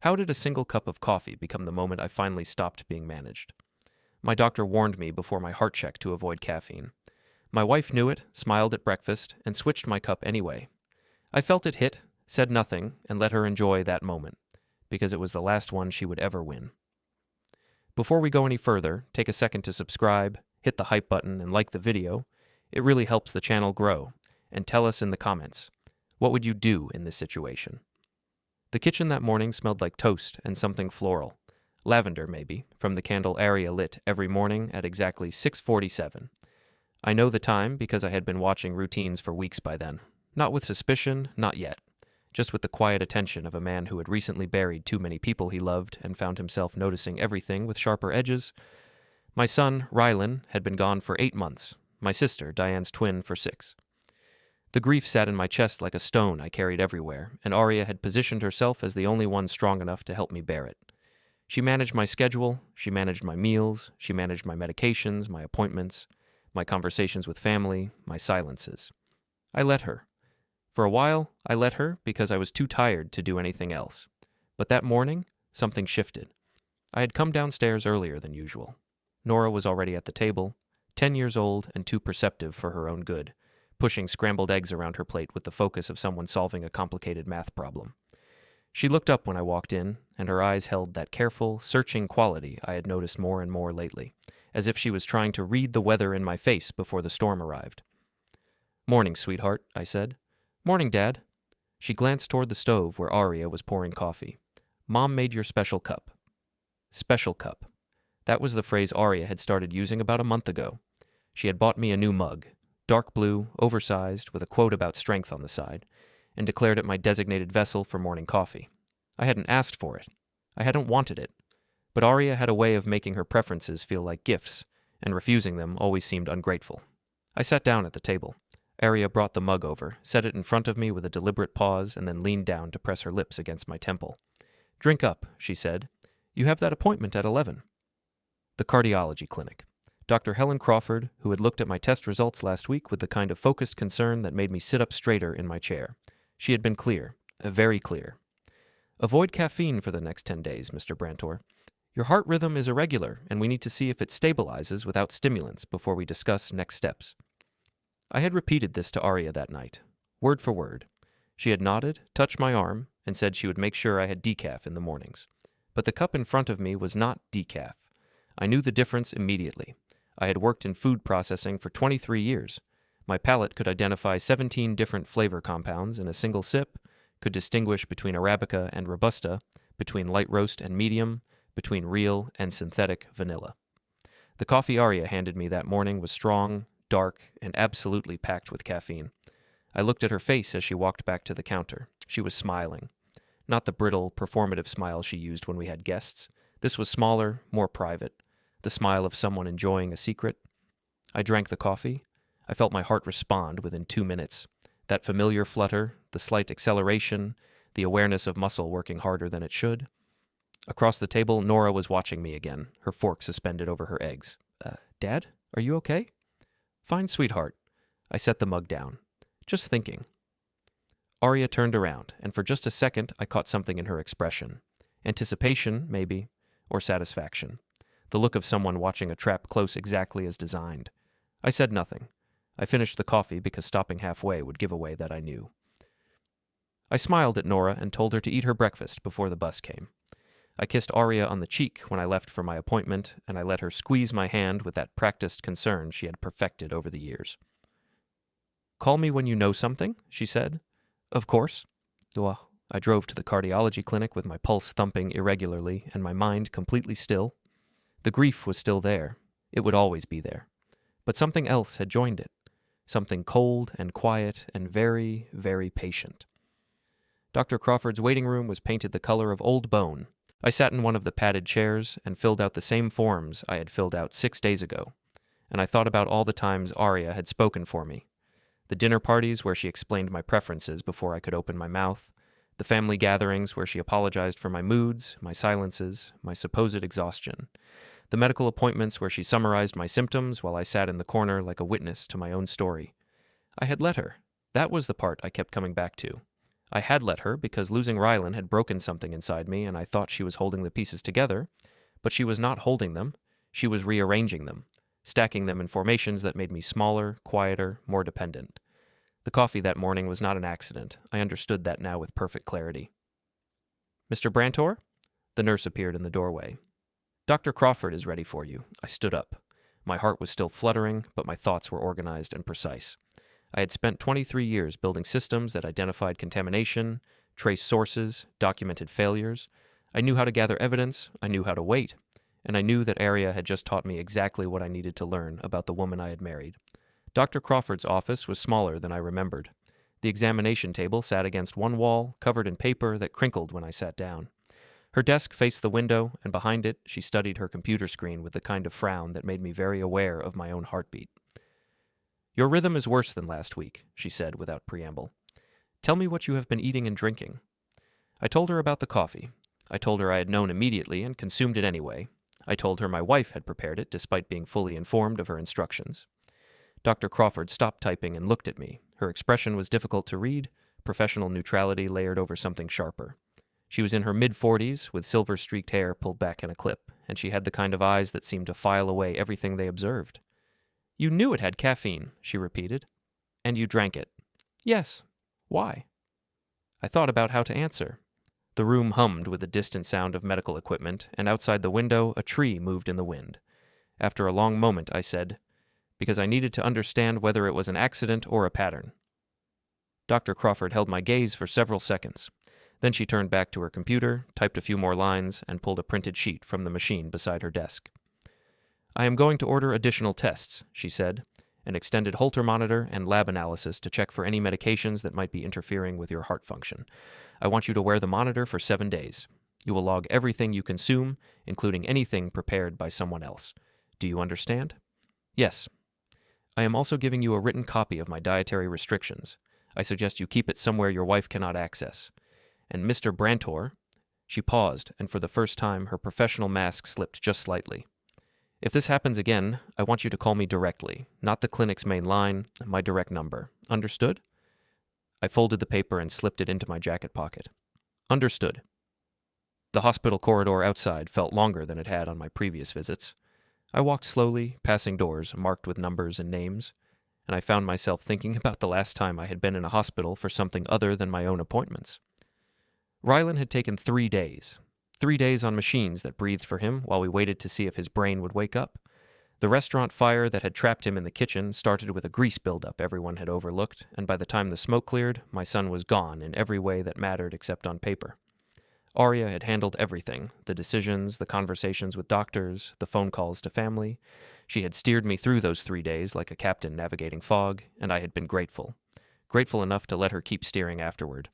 How did a single cup of coffee become the moment I finally stopped being managed? My doctor warned me before my heart check to avoid caffeine. My wife knew it, smiled at breakfast, and switched my cup anyway. I felt it hit, said nothing, and let her enjoy that moment, because it was the last one she would ever win. Before we go any further, take a second to subscribe, hit the hype button, and like the video. It really helps the channel grow. And tell us in the comments, what would you do in this situation? The kitchen that morning smelled like toast and something floral. Lavender, maybe, from the candle Aria lit every morning at exactly 6:47. I know the time because I had been watching routines for weeks by then. Not with suspicion, not yet. Just with the quiet attention of a man who had recently buried too many people he loved and found himself noticing everything with sharper edges. My son, Rylan, had been gone for 8 months. My sister, Diane's twin, for 6. The grief sat in my chest like a stone I carried everywhere, and Aria had positioned herself as the only one strong enough to help me bear it. She managed my schedule, she managed my meals, she managed my medications, my appointments, my conversations with family, my silences. I let her. For a while, I let her because I was too tired to do anything else. But that morning, something shifted. I had come downstairs earlier than usual. Nora was already at the table, 10 years old and too perceptive for her own good, pushing scrambled eggs around her plate with the focus of someone solving a complicated math problem. She looked up when I walked in, and her eyes held that careful, searching quality I had noticed more and more lately, as if she was trying to read the weather in my face before the storm arrived. "Morning, sweetheart," I said. "Morning, Dad." She glanced toward the stove where Aria was pouring coffee. "Mom made your special cup." Special cup. That was the phrase Aria had started using about a month ago. She had bought me a new mug, dark blue, oversized, with a quote about strength on the side, and declared it my designated vessel for morning coffee. I hadn't asked for it. I hadn't wanted it. But Aria had a way of making her preferences feel like gifts, and refusing them always seemed ungrateful. I sat down at the table. Aria brought the mug over, set it in front of me with a deliberate pause, and then leaned down to press her lips against my temple. "Drink up," she said. "You have that appointment at 11. The cardiology clinic. Dr. Helen Crawford, who had looked at my test results last week with the kind of focused concern that made me sit up straighter in my chair. She had been clear, very clear. "Avoid caffeine for the next 10 days, Mr. Brantor. Your heart rhythm is irregular, and we need to see if it stabilizes without stimulants before we discuss next steps." I had repeated this to Aria that night, word for word. She had nodded, touched my arm, and said she would make sure I had decaf in the mornings. But the cup in front of me was not decaf. I knew the difference immediately. I had worked in food processing for 23 years. My palate could identify 17 different flavor compounds in a single sip, could distinguish between Arabica and Robusta, between light roast and medium, between real and synthetic vanilla. The coffee Aria handed me that morning was strong, dark, and absolutely packed with caffeine. I looked at her face as she walked back to the counter. She was smiling. Not the brittle, performative smile she used when we had guests. This was smaller, more private. The smile of someone enjoying a secret. I drank the coffee. I felt my heart respond within 2 minutes. That familiar flutter, the slight acceleration, the awareness of muscle working harder than it should. Across the table, Nora was watching me again, her fork suspended over her eggs. Dad, are you okay?" "Fine, sweetheart." I set the mug down. "Just thinking." Aria turned around, and for just a second I caught something in her expression. Anticipation, maybe, or satisfaction. The look of someone watching a trap close exactly as designed. I said nothing. I finished the coffee because stopping halfway would give away that I knew. I smiled at Nora and told her to eat her breakfast before the bus came. I kissed Aria on the cheek when I left for my appointment, and I let her squeeze my hand with that practiced concern she had perfected over the years. "Call me when you know something," she said. "Of course." Well, I drove to the cardiology clinic with my pulse thumping irregularly and my mind completely still. The grief was still there. It would always be there. But something else had joined it. Something cold and quiet and very, very patient. Dr. Crawford's waiting room was painted the color of old bone. I sat in one of the padded chairs and filled out the same forms I had filled out 6 days ago, and I thought about all the times Aria had spoken for me. The dinner parties where she explained my preferences before I could open my mouth, the family gatherings where she apologized for my moods, my silences, my supposed exhaustion, the medical appointments where she summarized my symptoms while I sat in the corner like a witness to my own story. I had let her. That was the part I kept coming back to. I had let her because losing Rylan had broken something inside me and I thought she was holding the pieces together, but she was not holding them. She was rearranging them, stacking them in formations that made me smaller, quieter, more dependent. The coffee that morning was not an accident. I understood that now with perfect clarity. Mr. Brantor? The nurse appeared in the doorway. Dr. Crawford is ready for you. I stood up. My heart was still fluttering, but my thoughts were organized and precise. I had spent 23 years building systems that identified contamination, traced sources, documented failures. I knew how to gather evidence, I knew how to wait, and I knew that Aria had just taught me exactly what I needed to learn about the woman I had married. Dr. Crawford's office was smaller than I remembered. The examination table sat against one wall, covered in paper that crinkled when I sat down. Her desk faced the window, and behind it she studied her computer screen with the kind of frown that made me very aware of my own heartbeat. Your rhythm is worse than last week, she said without preamble. Tell me what you have been eating and drinking. I told her about the coffee. I told her I had known immediately and consumed it anyway. I told her my wife had prepared it despite being fully informed of her instructions. Dr. Crawford stopped typing and looked at me. Her expression was difficult to read, professional neutrality layered over something sharper. She was in her mid-40s, with silver-streaked hair pulled back in a clip, and she had the kind of eyes that seemed to file away everything they observed. You knew it had caffeine, she repeated. And you drank it. Yes. Why? I thought about how to answer. The room hummed with the distant sound of medical equipment, and outside the window a tree moved in the wind. After a long moment I said, because I needed to understand whether it was an accident or a pattern. Dr. Crawford held my gaze for several seconds. Then she turned back to her computer, typed a few more lines, and pulled a printed sheet from the machine beside her desk. I am going to order additional tests, she said, an extended Holter monitor and lab analysis to check for any medications that might be interfering with your heart function. I want you to wear the monitor for 7 days. You will log everything you consume, including anything prepared by someone else. Do you understand? Yes. I am also giving you a written copy of my dietary restrictions. I suggest you keep it somewhere your wife cannot access. And Mr. Brantor, she paused, and for the first time her professional mask slipped just slightly. If this happens again, I want you to call me directly, not the clinic's main line, my direct number. Understood? I folded the paper and slipped it into my jacket pocket. Understood. The hospital corridor outside felt longer than it had on my previous visits. I walked slowly, passing doors marked with numbers and names, and I found myself thinking about the last time I had been in a hospital for something other than my own appointments. Rylan had taken 3 days. 3 days on machines that breathed for him while we waited to see if his brain would wake up. The restaurant fire that had trapped him in the kitchen started with a grease buildup everyone had overlooked, and by the time the smoke cleared, my son was gone in every way that mattered except on paper. Aria had handled everything, the decisions, the conversations with doctors, the phone calls to family. She had steered me through those 3 days like a captain navigating fog, and I had been grateful. Grateful enough to let her keep steering afterward.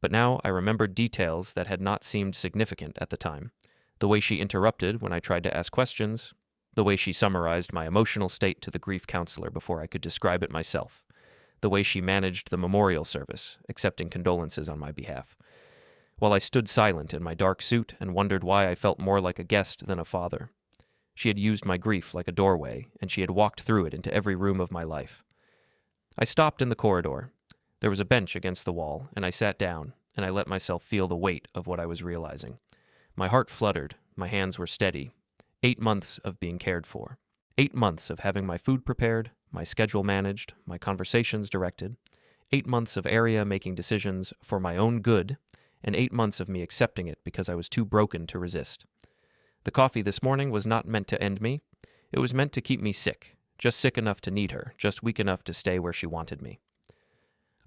But now I remembered details that had not seemed significant at the time. The way she interrupted when I tried to ask questions, the way she summarized my emotional state to the grief counselor before I could describe it myself, the way she managed the memorial service, accepting condolences on my behalf. While I stood silent in my dark suit and wondered why I felt more like a guest than a father. She had used my grief like a doorway, and she had walked through it into every room of my life. I stopped in the corridor. There was a bench against the wall, and I sat down, and I let myself feel the weight of what I was realizing. My heart fluttered, my hands were steady. 8 months of being cared for. 8 months of having my food prepared, my schedule managed, my conversations directed. 8 months of Aria making decisions for my own good, and 8 months of me accepting it because I was too broken to resist. The coffee this morning was not meant to end me. It was meant to keep me sick, just sick enough to need her, just weak enough to stay where she wanted me.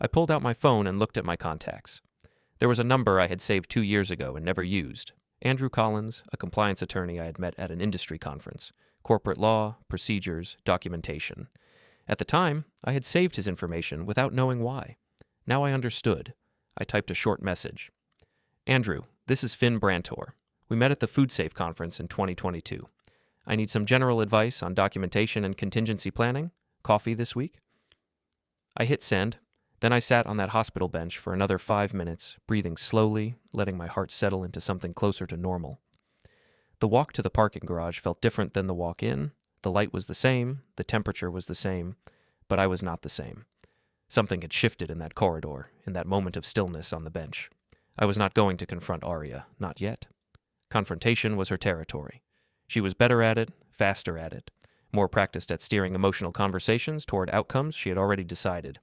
I pulled out my phone and looked at my contacts. There was a number I had saved 2 years ago and never used. Andrew Collins, a compliance attorney I had met at an industry conference. Corporate law, procedures, documentation. At the time, I had saved his information without knowing why. Now I understood. I typed a short message. Andrew, this is Finn Brantor. We met at the Food Safe conference in 2022. I need some general advice on documentation and contingency planning. Coffee this week? I hit send. Then I sat on that hospital bench for another 5 minutes, breathing slowly, letting my heart settle into something closer to normal. The walk to the parking garage felt different than the walk in. The light was the same, the temperature was the same, but I was not the same. Something had shifted in that corridor, in that moment of stillness on the bench. I was not going to confront Aria, not yet. Confrontation was her territory. She was better at it, faster at it, more practiced at steering emotional conversations toward outcomes she had already decided.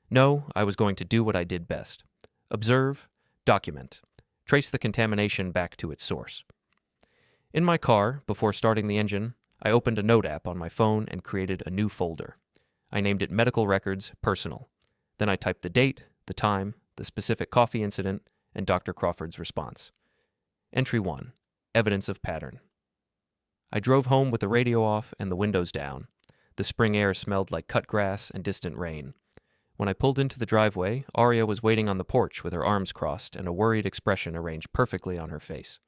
No, I was going to do what I did best. Observe, document, trace the contamination back to its source. In my car, before starting the engine, I opened a note app on my phone and created a new folder. I named it Medical Records Personal. Then I typed the date, the time, the specific coffee incident, and Dr. Crawford's response. Entry 1. Evidence of pattern. I drove home with the radio off and the windows down. The spring air smelled like cut grass and distant rain. When I pulled into the driveway, Aria was waiting on the porch with her arms crossed and a worried expression arranged perfectly on her face.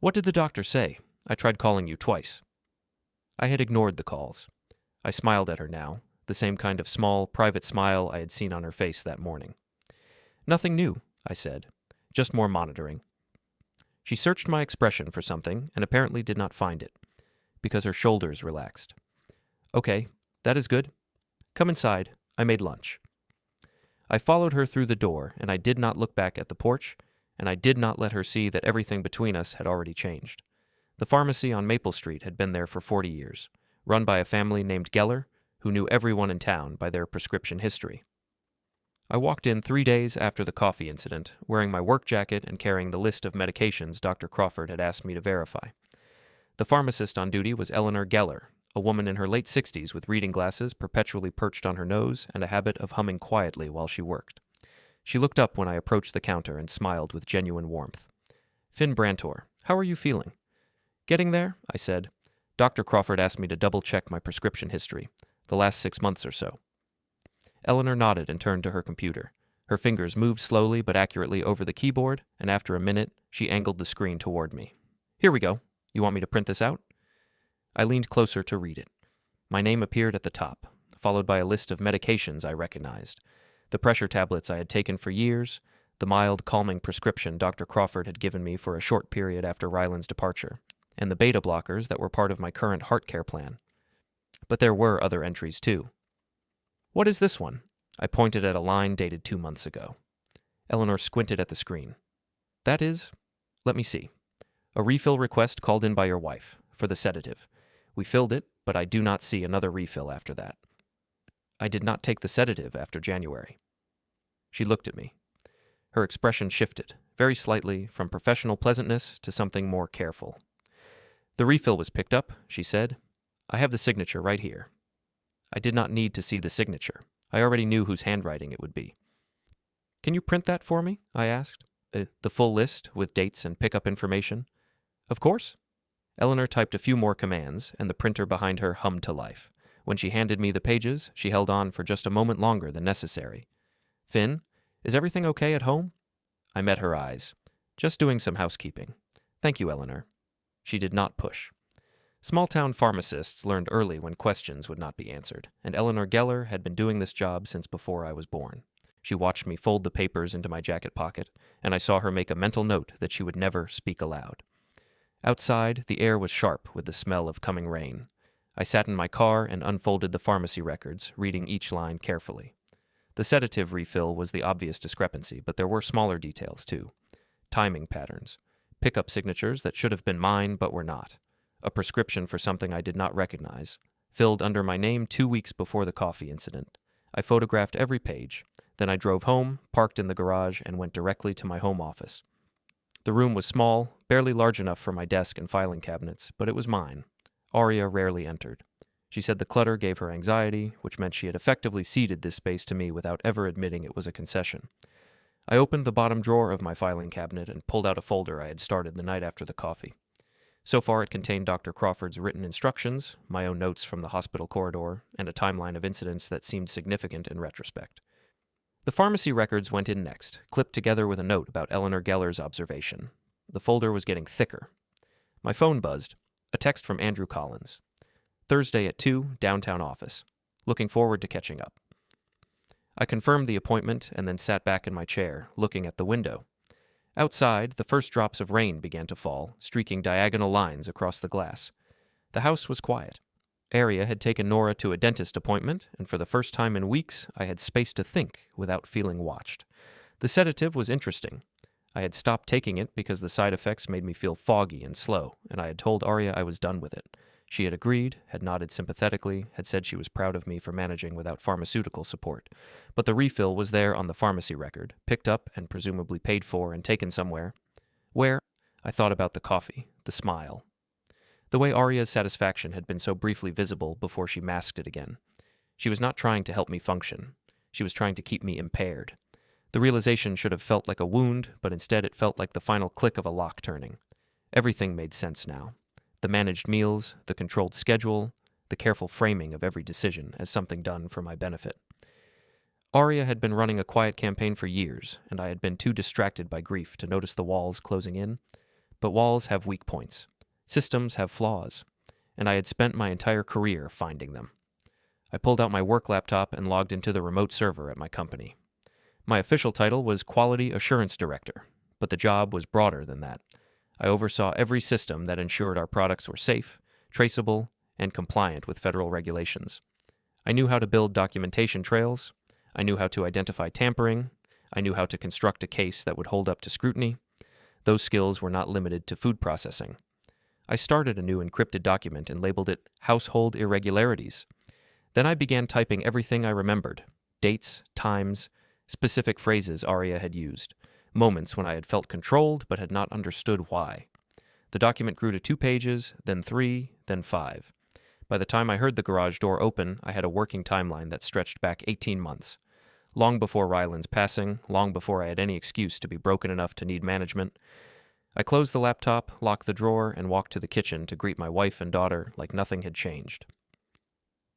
"What did the doctor say? I tried calling you twice." I had ignored the calls. I smiled at her now, the same kind of small, private smile I had seen on her face that morning. "Nothing new," I said. "Just more monitoring." She searched my expression for something and apparently did not find it, because her shoulders relaxed. "Okay, that is good. Come inside. I made lunch." I followed her through the door, and I did not look back at the porch, and I did not let her see that everything between us had already changed. The pharmacy on Maple Street had been there for 40 years, run by a family named Geller, who knew everyone in town by their prescription history. I walked in 3 days after the coffee incident, wearing my work jacket and carrying the list of medications Dr. Crawford had asked me to verify. The pharmacist on duty was Eleanor Geller, a woman in her late 60s with reading glasses perpetually perched on her nose and a habit of humming quietly while she worked. She looked up when I approached the counter and smiled with genuine warmth. "Finn Brantor, how are you feeling?" "Getting there," I said. "Dr. Crawford asked me to double-check my prescription history, the last 6 months or so." Eleanor nodded and turned to her computer. Her fingers moved slowly but accurately over the keyboard, and after a minute, she angled the screen toward me. "Here we go. You want me to print this out?" I leaned closer to read it. My name appeared at the top, followed by a list of medications I recognized. The pressure tablets I had taken for years, the mild, calming prescription Dr. Crawford had given me for a short period after Ryland's departure, and the beta blockers that were part of my current heart care plan. But there were other entries, too. "What is this one?" I pointed at a line dated 2 months ago. Eleanor squinted at the screen. "That is, let me see. A refill request called in by your wife, for the sedative. We filled it, but I do not see another refill after that. I did not take the sedative after January." She looked at me. Her expression shifted, very slightly, from professional pleasantness to something more careful. "The refill was picked up," she said. "I have the signature right here." I did not need to see the signature. I already knew whose handwriting it would be. "Can you print that for me?" I asked. The full list, with dates and pickup information?" "Of course." Eleanor typed a few more commands, and the printer behind her hummed to life. When she handed me the pages, she held on for just a moment longer than necessary. "Finn, is everything okay at home?" I met her eyes. "Just doing some housekeeping." "Thank you, Eleanor." She did not push. Small-town pharmacists learned early when questions would not be answered, and Eleanor Geller had been doing this job since before I was born. She watched me fold the papers into my jacket pocket, and I saw her make a mental note that she would never speak aloud. Outside, the air was sharp with the smell of coming rain. I sat in my car and unfolded the pharmacy records, reading each line carefully. The sedative refill was the obvious discrepancy, but there were smaller details, too. Timing patterns. Pickup signatures that should have been mine but were not. A prescription for something I did not recognize. Filled under my name 2 weeks before the coffee incident. I photographed every page. Then I drove home, parked in the garage, and went directly to my home office. The room was small, barely large enough for my desk and filing cabinets, but it was mine. Aria rarely entered. She said the clutter gave her anxiety, which meant she had effectively ceded this space to me without ever admitting it was a concession. I opened the bottom drawer of my filing cabinet and pulled out a folder I had started the night after the coffee. So far it contained Dr. Crawford's written instructions, my own notes from the hospital corridor, and a timeline of incidents that seemed significant in retrospect. The pharmacy records went in next, clipped together with a note about Eleanor Geller's observation. The folder was getting thicker. My phone buzzed. A text from Andrew Collins. "Thursday at 2, downtown office. Looking forward to catching up." I confirmed the appointment and then sat back in my chair, looking at the window. Outside, the first drops of rain began to fall, streaking diagonal lines across the glass. The house was quiet. Aria had taken Nora to a dentist appointment, and for the first time in weeks, I had space to think without feeling watched. The sedative was interesting. I had stopped taking it because the side effects made me feel foggy and slow, and I had told Aria I was done with it. She had agreed, had nodded sympathetically, had said she was proud of me for managing without pharmaceutical support. But the refill was there on the pharmacy record, picked up and presumably paid for and taken somewhere. Where? I thought about the coffee, the smile. The way Aria's satisfaction had been so briefly visible before she masked it again. She was not trying to help me function. She was trying to keep me impaired. The realization should have felt like a wound, but instead it felt like the final click of a lock turning. Everything made sense now. The managed meals, the controlled schedule, the careful framing of every decision as something done for my benefit. Aria had been running a quiet campaign for years, and I had been too distracted by grief to notice the walls closing in. But walls have weak points. Systems have flaws, and I had spent my entire career finding them. I pulled out my work laptop and logged into the remote server at my company. My official title was Quality Assurance Director, but the job was broader than that. I oversaw every system that ensured our products were safe, traceable, and compliant with federal regulations. I knew how to build documentation trails. I knew how to identify tampering. I knew how to construct a case that would hold up to scrutiny. Those skills were not limited to food processing. I started a new encrypted document and labeled it Household Irregularities. Then I began typing everything I remembered: dates, times, specific phrases Aria had used, moments when I had felt controlled but had not understood why. The document grew to 2 pages, then 3, then 5. By the time I heard the garage door open, I had a working timeline that stretched back 18 months. Long before Ryland's passing, long before I had any excuse to be broken enough to need management, I closed the laptop, locked the drawer, and walked to the kitchen to greet my wife and daughter like nothing had changed.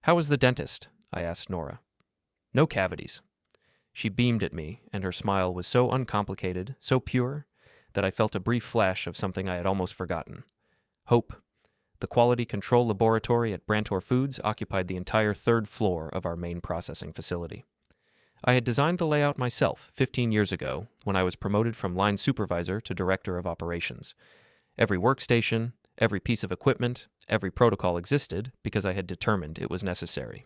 "How was the dentist?" I asked Nora. "No cavities." She beamed at me, and her smile was so uncomplicated, so pure, that I felt a brief flash of something I had almost forgotten: hope. The quality control laboratory at Brantor Foods occupied the entire 3rd floor of our main processing facility. I had designed the layout myself 15 years ago when I was promoted from line supervisor to director of operations. Every workstation, every piece of equipment, every protocol existed because I had determined it was necessary.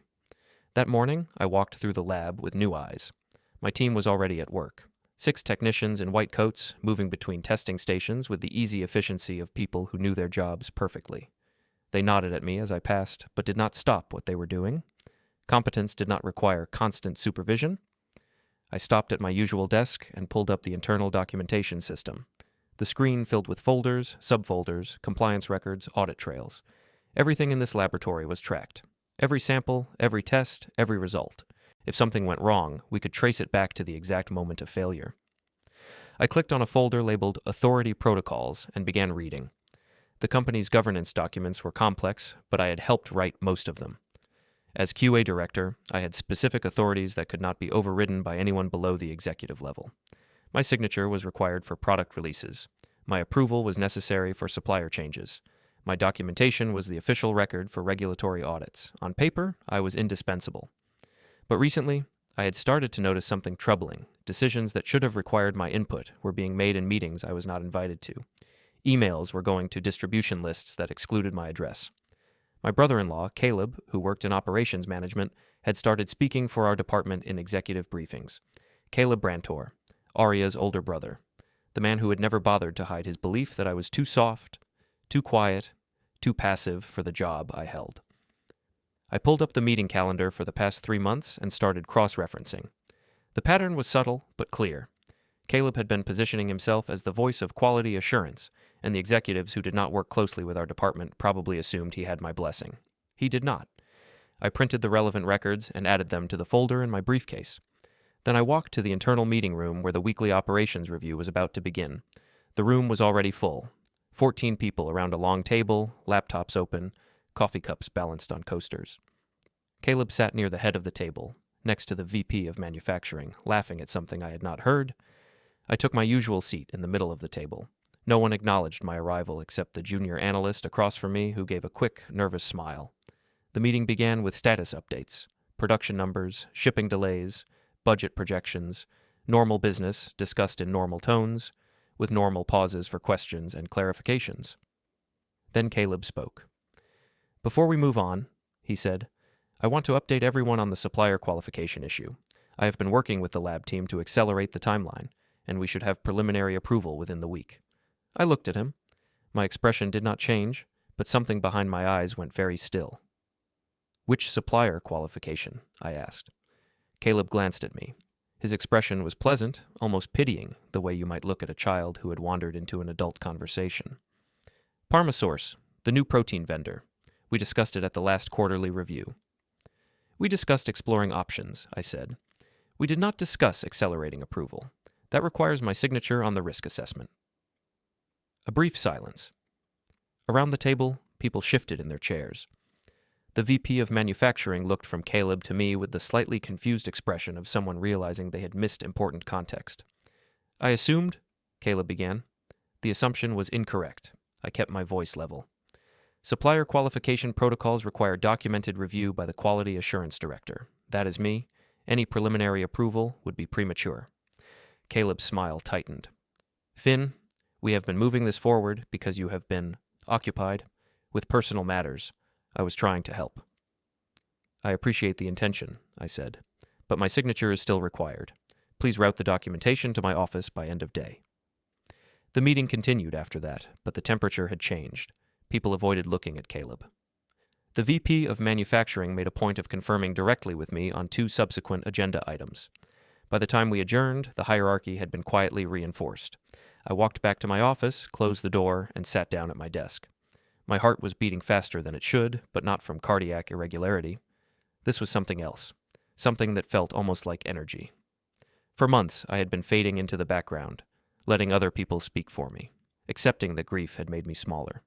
That morning, I walked through the lab with new eyes. My team was already at work. 6 technicians in white coats moving between testing stations with the easy efficiency of people who knew their jobs perfectly. They nodded at me as I passed, but did not stop what they were doing. Competence did not require constant supervision. I stopped at my usual desk and pulled up the internal documentation system. The screen filled with folders, subfolders, compliance records, audit trails. Everything in this laboratory was tracked. Every sample, every test, every result. If something went wrong, we could trace it back to the exact moment of failure. I clicked on a folder labeled Authority Protocols and began reading. The company's governance documents were complex, but I had helped write most of them. As QA director, I had specific authorities that could not be overridden by anyone below the executive level. My signature was required for product releases. My approval was necessary for supplier changes. My documentation was the official record for regulatory audits. On paper, I was indispensable. But recently, I had started to notice something troubling. Decisions that should have required my input were being made in meetings I was not invited to. Emails were going to distribution lists that excluded my address. My brother-in-law, Caleb, who worked in operations management, had started speaking for our department in executive briefings. Caleb Brantor, Aria's older brother, the man who had never bothered to hide his belief that I was too soft, too quiet, too passive for the job I held. I pulled up the meeting calendar for the past 3 months and started cross-referencing. The pattern was subtle but clear. Caleb had been positioning himself as the voice of quality assurance, and the executives who did not work closely with our department probably assumed he had my blessing. He did not. I printed the relevant records and added them to the folder in my briefcase. Then I walked to the internal meeting room where the weekly operations review was about to begin. The room was already full. 14 people around a long table, laptops open, coffee cups balanced on coasters. Caleb sat near the head of the table, next to the VP of manufacturing, laughing at something I had not heard. I took my usual seat in the middle of the table. No one acknowledged my arrival except the junior analyst across from me, who gave a quick, nervous smile. The meeting began with status updates, production numbers, shipping delays, budget projections, normal business discussed in normal tones, with normal pauses for questions and clarifications. Then Caleb spoke. "Before we move on, he said. I want to update everyone on the supplier qualification issue. I have been working with the lab team to accelerate the timeline, and we should have preliminary approval within the week. I looked at him. My expression did not change, but something behind my eyes went very still. Which supplier qualification? I asked. Caleb glanced at me. His expression was pleasant, almost pitying, the way you might look at a child who had wandered into an adult conversation. ParmaSource, the new protein vendor. We discussed it at the last quarterly review. We discussed exploring options, I said. We did not discuss accelerating approval. That requires my signature on the risk assessment. A brief silence. Around the table, people shifted in their chairs. The VP of manufacturing looked from Caleb to me with the slightly confused expression of someone realizing they had missed important context. I assumed, Caleb began. The assumption was incorrect. I kept my voice level. Supplier qualification protocols require documented review by the Quality Assurance Director. That is me. Any preliminary approval would be premature. Caleb's smile tightened. Finn, we have been moving this forward because you have been occupied with personal matters. I was trying to help. I appreciate the intention, I said, but my signature is still required. Please route the documentation to my office by end of day. The meeting continued after that, but the temperature had changed. People avoided looking at Caleb. The VP of manufacturing made a point of confirming directly with me on 2 subsequent agenda items. By the time we adjourned, the hierarchy had been quietly reinforced. I walked back to my office, closed the door, and sat down at my desk. My heart was beating faster than it should, but not from cardiac irregularity. This was something else, something that felt almost like energy. For months, I had been fading into the background, letting other people speak for me, accepting that grief had made me smaller.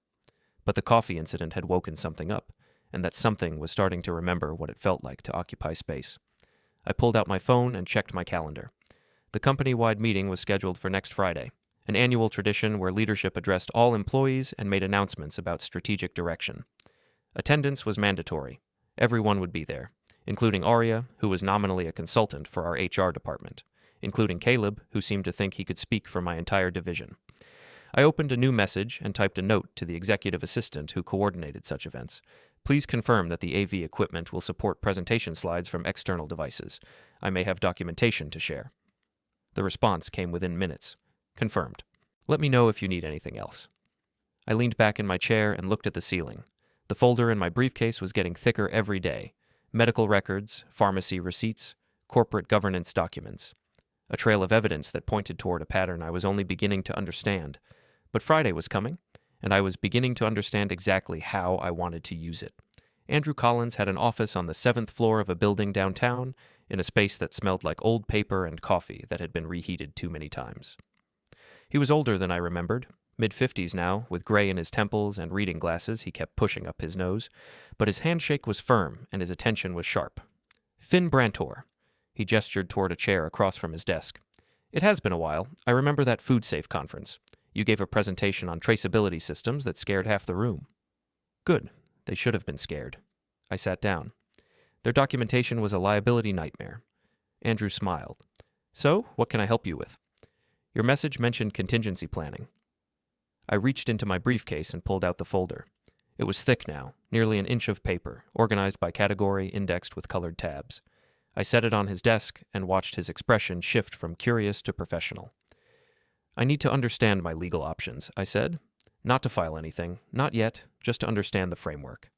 But the coffee incident had woken something up, and that something was starting to remember what it felt like to occupy space. I pulled out my phone and checked my calendar. The company-wide meeting was scheduled for next Friday, an annual tradition where leadership addressed all employees and made announcements about strategic direction. Attendance was mandatory. Everyone would be there, including Aria, who was nominally a consultant for our HR department, including Caleb, who seemed to think he could speak for my entire division. I opened a new message and typed a note to the executive assistant who coordinated such events. Please confirm that the AV equipment will support presentation slides from external devices. I may have documentation to share. The response came within minutes. Confirmed. Let me know if you need anything else. I leaned back in my chair and looked at the ceiling. The folder in my briefcase was getting thicker every day. Medical records, pharmacy receipts, corporate governance documents. A trail of evidence that pointed toward a pattern I was only beginning to understand. But Friday was coming, and I was beginning to understand exactly how I wanted to use it. Andrew Collins had an office on the 7th floor of a building downtown, in a space that smelled like old paper and coffee that had been reheated too many times. He was older than I remembered, mid-50s now, with gray in his temples and reading glasses he kept pushing up his nose, but his handshake was firm and his attention was sharp. Finn Brantor. He gestured toward a chair across from his desk. It has been a while. I remember that food safe conference. You gave a presentation on traceability systems that scared half the room. Good. They should have been scared. I sat down. Their documentation was a liability nightmare. Andrew smiled. So, what can I help you with? Your message mentioned contingency planning. I reached into my briefcase and pulled out the folder. It was thick now, nearly an inch of paper, organized by category, indexed with colored tabs. I set it on his desk and watched his expression shift from curious to professional. I need to understand my legal options, I said. Not to file anything, not yet, just to understand the framework.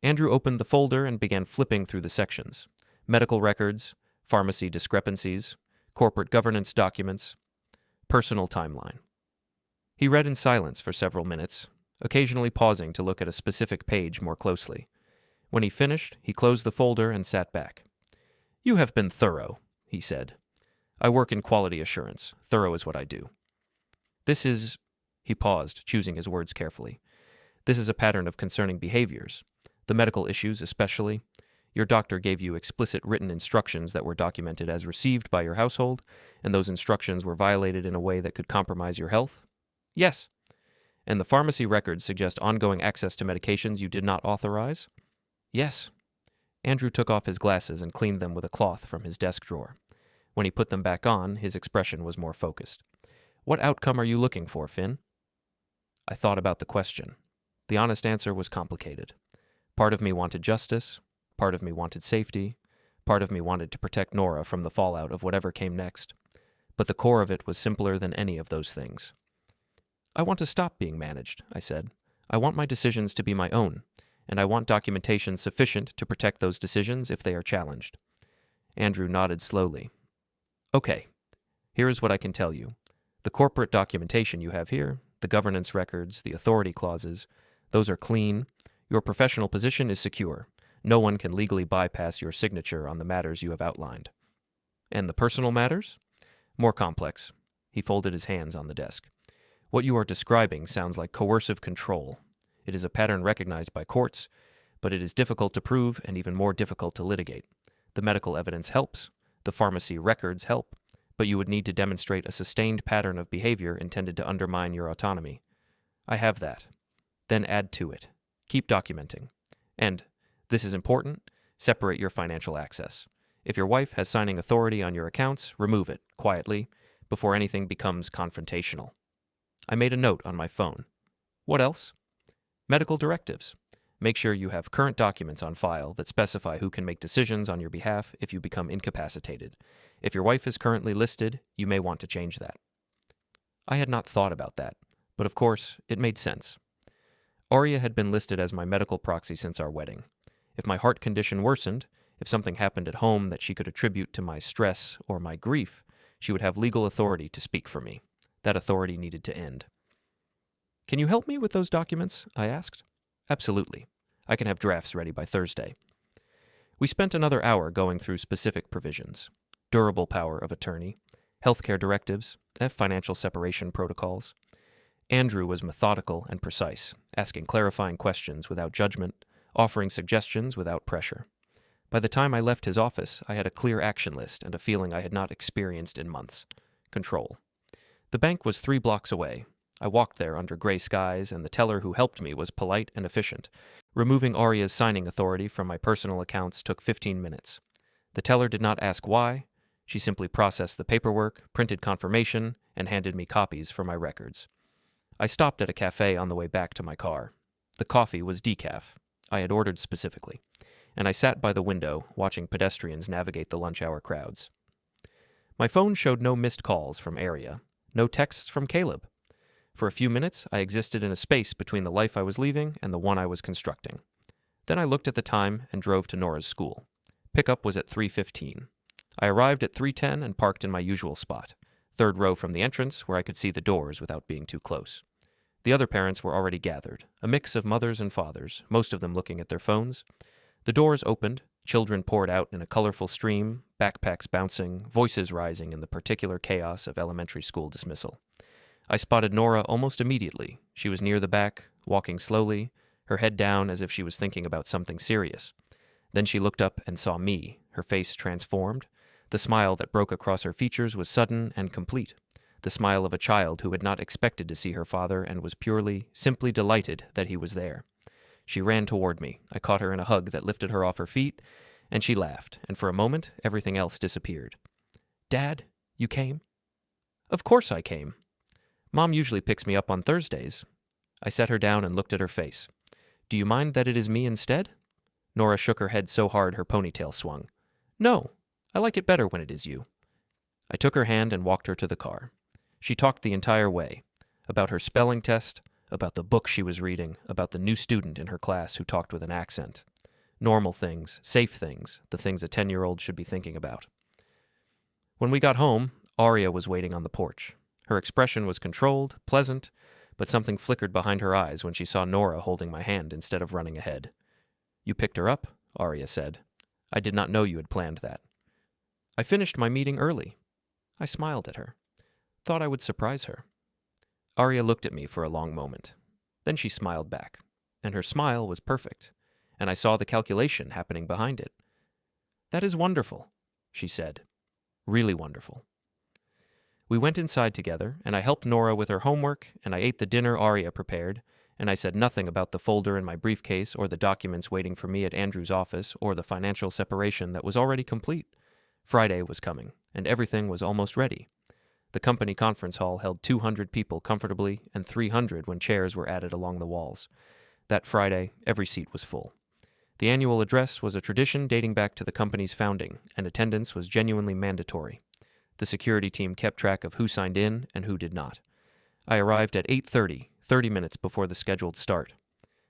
Andrew opened the folder and began flipping through the sections. Medical records, pharmacy discrepancies, corporate governance documents, personal timeline. He read in silence for several minutes, occasionally pausing to look at a specific page more closely. When he finished, he closed the folder and sat back. You have been thorough, he said. I work in quality assurance. Thorough is what I do. This is... He paused, choosing his words carefully. This is a pattern of concerning behaviors. The medical issues especially. Your doctor gave you explicit written instructions that were documented as received by your household, and those instructions were violated in a way that could compromise your health? Yes. And the pharmacy records suggest ongoing access to medications you did not authorize? Yes. Andrew took off his glasses and cleaned them with a cloth from his desk drawer. When he put them back on, his expression was more focused. What outcome are you looking for, Finn? I thought about the question. The honest answer was complicated. Part of me wanted justice, part of me wanted safety, part of me wanted to protect Nora from the fallout of whatever came next, but the core of it was simpler than any of those things. I want to stop being managed, I said. I want my decisions to be my own, and I want documentation sufficient to protect those decisions if they are challenged. Andrew nodded slowly. Okay, here is what I can tell you. The corporate documentation you have here, the governance records, the authority clauses, those are clean. Your professional position is secure. No one can legally bypass your signature on the matters you have outlined. And the personal matters? More complex. He folded his hands on the desk. What you are describing sounds like coercive control. It is a pattern recognized by courts, but it is difficult to prove and even more difficult to litigate. The medical evidence helps. The pharmacy records help. But you would need to demonstrate a sustained pattern of behavior intended to undermine your autonomy. I have that. Then add to it. Keep documenting. And, this is important, separate your financial access. If your wife has signing authority on your accounts, remove it, quietly, before anything becomes confrontational. I made a note on my phone. What else? Medical directives. Make sure you have current documents on file that specify who can make decisions on your behalf if you become incapacitated. If your wife is currently listed, you may want to change that. I had not thought about that, but of course, it made sense. Aria had been listed as my medical proxy since our wedding. If my heart condition worsened, if something happened at home that she could attribute to my stress or my grief, she would have legal authority to speak for me. That authority needed to end. Can you help me with those documents? I asked. Absolutely. I can have drafts ready by Thursday. We spent another hour going through specific provisions. Durable power of attorney, healthcare directives, and financial separation protocols. Andrew was methodical and precise, asking clarifying questions without judgment, offering suggestions without pressure. By the time I left his office, I had a clear action list and a feeling I had not experienced in months. Control. The bank was 3 blocks away. I walked there under gray skies, and the teller who helped me was polite and efficient. Removing Aria's signing authority from my personal accounts took 15 minutes. The teller did not ask why. She simply processed the paperwork, printed confirmation, and handed me copies for my records. I stopped at a cafe on the way back to my car. The coffee was decaf. I had ordered specifically. And I sat by the window, watching pedestrians navigate the lunch hour crowds. My phone showed no missed calls from Aria, no texts from Caleb. For a few minutes, I existed in a space between the life I was leaving and the one I was constructing. Then I looked at the time and drove to Nora's school. Pickup was at 3:15. I arrived at 3:10 and parked in my usual spot, 3rd row from the entrance where I could see the doors without being too close. The other parents were already gathered, a mix of mothers and fathers, most of them looking at their phones. The doors opened, children poured out in a colorful stream, backpacks bouncing, voices rising in the particular chaos of elementary school dismissal. I spotted Nora almost immediately. She was near the back, walking slowly, her head down as if she was thinking about something serious. Then she looked up and saw me, her face transformed. The smile that broke across her features was sudden and complete. The smile of a child who had not expected to see her father and was simply delighted that he was there. She ran toward me. I caught her in a hug that lifted her off her feet, and she laughed, and for a moment, everything else disappeared. Dad, you came? Of course I came. Mom usually picks me up on Thursdays. I set her down and looked at her face. Do you mind that it is me instead? Nora shook her head so hard her ponytail swung. No, I like it better when it is you. I took her hand and walked her to the car. She talked the entire way, about her spelling test, about the book she was reading, about the new student in her class who talked with an accent. Normal things, safe things, the things a 10-year-old should be thinking about. When we got home, Aria was waiting on the porch. Her expression was controlled, pleasant, but something flickered behind her eyes when she saw Nora holding my hand instead of running ahead. You picked her up, Aria said. I did not know you had planned that. I finished my meeting early. I smiled at her. Thought I would surprise her. Aria looked at me for a long moment. Then she smiled back, and her smile was perfect, and I saw the calculation happening behind it. That is wonderful, she said. Really wonderful. We went inside together, and I helped Nora with her homework, and I ate the dinner Aria prepared, and I said nothing about the folder in my briefcase or the documents waiting for me at Andrew's office or the financial separation that was already complete. Friday was coming, and everything was almost ready. The company conference hall held 200 people comfortably and 300 when chairs were added along the walls. That Friday, every seat was full. The annual address was a tradition dating back to the company's founding, and attendance was genuinely mandatory. The security team kept track of who signed in and who did not. I arrived at 8:30, 30 minutes before the scheduled start.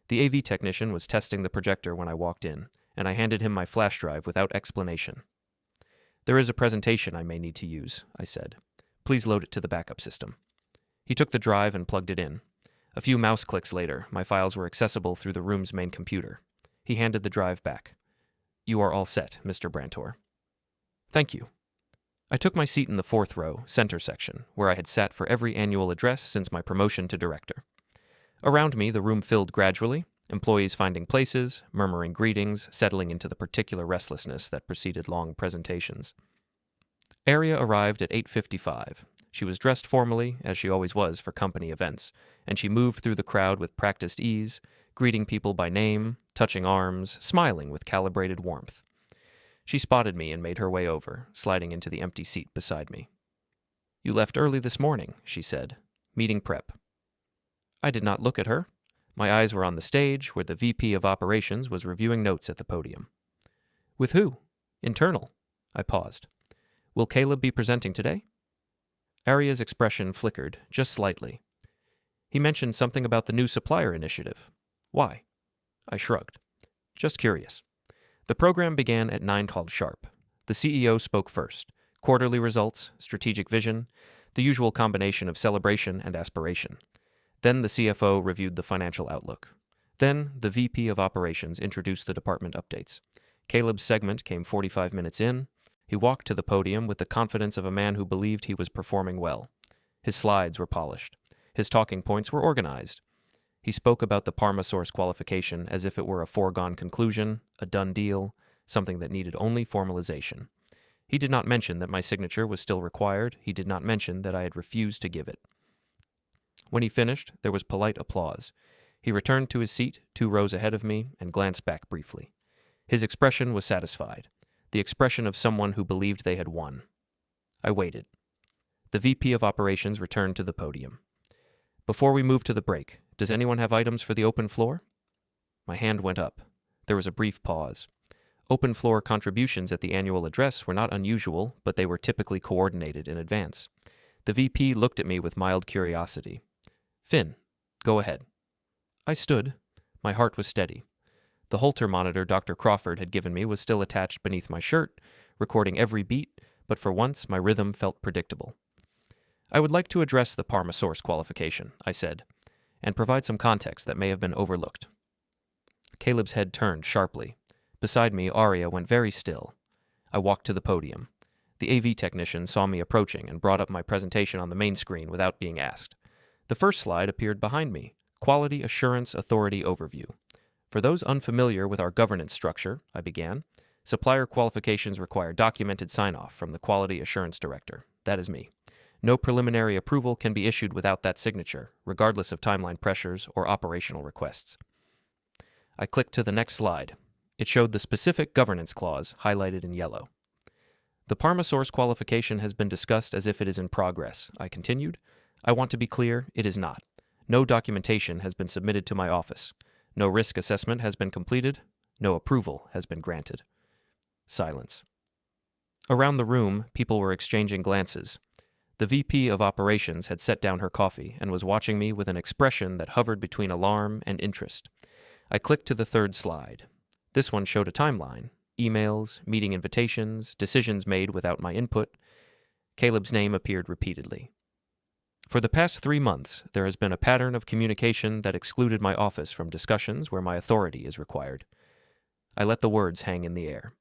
The AV technician was testing the projector when I walked in, and I handed him my flash drive without explanation. "There is a presentation I may need to use," I said. "Please load it to the backup system." He took the drive and plugged it in. A few mouse clicks later, my files were accessible through the room's main computer. He handed the drive back. "You are all set, Mr. Brantor." "Thank you." I took my seat in the fourth row, center section, where I had sat for every annual address since my promotion to director. Around me, the room filled gradually, employees finding places, murmuring greetings, settling into the particular restlessness that preceded long presentations. Aria arrived at 8:55. She was dressed formally, as she always was for company events, and she moved through the crowd with practiced ease, greeting people by name, touching arms, smiling with calibrated warmth. She spotted me and made her way over, sliding into the empty seat beside me. "You left early this morning," she said. "Meeting prep." I did not look at her. My eyes were on the stage, where the VP of Operations was reviewing notes at the podium. "With who?" "Internal." I paused. "Will Caleb be presenting today?" Aria's expression flickered, just slightly. "He mentioned something about the new supplier initiative. Why?" I shrugged. "Just curious." The program began at 9 called sharp. The CEO spoke first. Quarterly results, strategic vision, the usual combination of celebration and aspiration. Then the CFO reviewed the financial outlook. Then the VP of Operations introduced the department updates. Caleb's segment came 45 minutes in. He walked to the podium with the confidence of a man who believed he was performing well. His slides were polished. His talking points were organized. He spoke about the Parma source qualification as if it were a foregone conclusion, a done deal, something that needed only formalization. He did not mention that my signature was still required. He did not mention that I had refused to give it. When he finished, there was polite applause. He returned to his seat 2 rows ahead of me and glanced back briefly. His expression was satisfied, the expression of someone who believed they had won. I waited. The VP of Operations returned to the podium. "Before we move to the break, does anyone have items for the open floor?" My hand went up. There was a brief pause. Open floor contributions at the annual address were not unusual, but they were typically coordinated in advance. The VP looked at me with mild curiosity. "Finn, go ahead." I stood. My heart was steady. The Holter monitor Dr. Crawford had given me was still attached beneath my shirt, recording every beat, but for once my rhythm felt predictable. "I would like to address the Parma source qualification," I said, "and provide some context that may have been overlooked." Caleb's head turned sharply. Beside me, Aria went very still. I walked to the podium. The AV technician saw me approaching and brought up my presentation on the main screen without being asked. The first slide appeared behind me, Quality Assurance Authority Overview. "For those unfamiliar with our governance structure," I began, "supplier qualifications require documented sign-off from the Quality Assurance Director. That is me. No preliminary approval can be issued without that signature, regardless of timeline pressures or operational requests." I clicked to the next slide. It showed the specific governance clause, highlighted in yellow. "The Parma source qualification has been discussed as if it is in progress," I continued. "I want to be clear, it is not. No documentation has been submitted to my office. No risk assessment has been completed. No approval has been granted." Silence. Around the room, people were exchanging glances. The VP of Operations had set down her coffee and was watching me with an expression that hovered between alarm and interest. I clicked to the third slide. This one showed a timeline. Emails, meeting invitations, decisions made without my input. Caleb's name appeared repeatedly. "For the past 3 months, there has been a pattern of communication that excluded my office from discussions where my authority is required." I let the words hang in the air.